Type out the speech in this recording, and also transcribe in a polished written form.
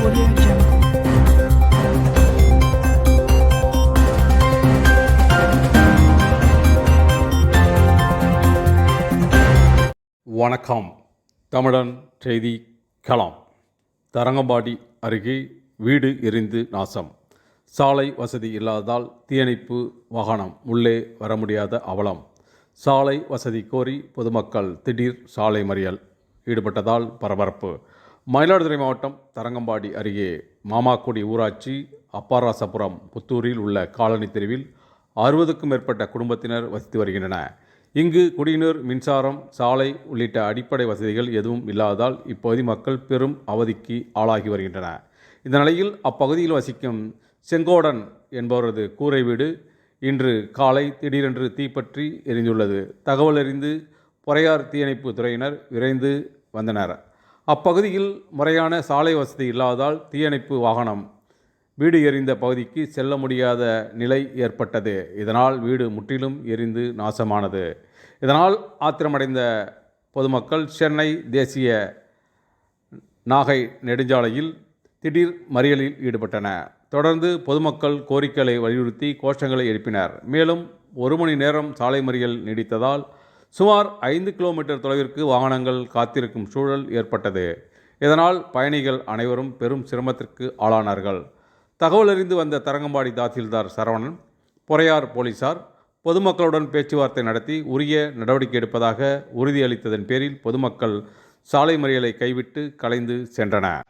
Audio Jungle. வணக்கம். தமிழன் செய்தி களம். தரங்கம்பாடி அருகே வீடு எரிந்து நாசம். சாலை வசதி இல்லாததால் தீயணைப்பு வாகனம் உள்ளே வர முடியாத அவலம். சாலை வசதி கோரி பொதுமக்கள் திடீர் சாலை மறியல் ஈடுபட்டதால் பரபரப்பு. மயிலாடுதுறை மாவட்டம் தரங்கம்பாடி அருகே மாமாக்குடி ஊராட்சி அப்பாராசபுரம் புத்தூரில் உள்ள காலனி தெருவில் 60க்கும் மேற்பட்ட குடும்பத்தினர் வசித்து வருகின்றனர். இங்கு குடிநீர், மின்சாரம், சாலை உள்ளிட்ட அடிப்படை வசதிகள் எதுவும் இல்லாததால் இப்பகுதி மக்கள் பெரும் அவதிக்கு ஆளாகி வருகின்றனர். இந்த நிலையில் அப்பகுதியில் வசிக்கும் செங்கோடன் என்பவரது கூரை வீடு இன்று காலை திடீரென்று தீப்பற்றி எரிந்துள்ளது. தகவல் அறிந்து பொறையார் தீயணைப்பு துறையினர் விரைந்து வந்தனர். அப்பகுதியில் முறையான சாலை வசதி இல்லாததால் தீயணைப்பு வாகனம் வீடு எரிந்த பகுதிக்கு செல்ல முடியாத நிலை ஏற்பட்டது. இதனால் வீடு முற்றிலும் எரிந்து நாசமானது. இதனால் ஆத்திரமடைந்த பொதுமக்கள் சென்னை தேசிய நாகை நெடுஞ்சாலையில் திடீர் மறியலில் ஈடுபட்டனர். தொடர்ந்து பொதுமக்கள் கோரிக்கைகளை வலியுறுத்தி கோஷங்களை எழுப்பினர். மேலும் 1 மணி நேரம் சாலை மறியல் நீடித்ததால் சுமார் 5 கிலோமீட்டர் தொலைவிற்கு வாகனங்கள் காத்திருக்கும் சூழல் ஏற்பட்டது. இதனால் பயணிகள் அனைவரும் பெரும் சிரமத்திற்கு ஆளானார்கள். தகவல் அறிந்து வந்த தரங்கம்பாடி தாசில்தார் சரவணன், பொறையார் போலீசார் பொதுமக்களுடன் பேச்சுவார்த்தை நடத்தி உரிய நடவடிக்கை எடுப்பதாக உறுதியளித்ததன் பேரில் பொதுமக்கள் சாலை மறியலை கைவிட்டு கலைந்து சென்றனர்.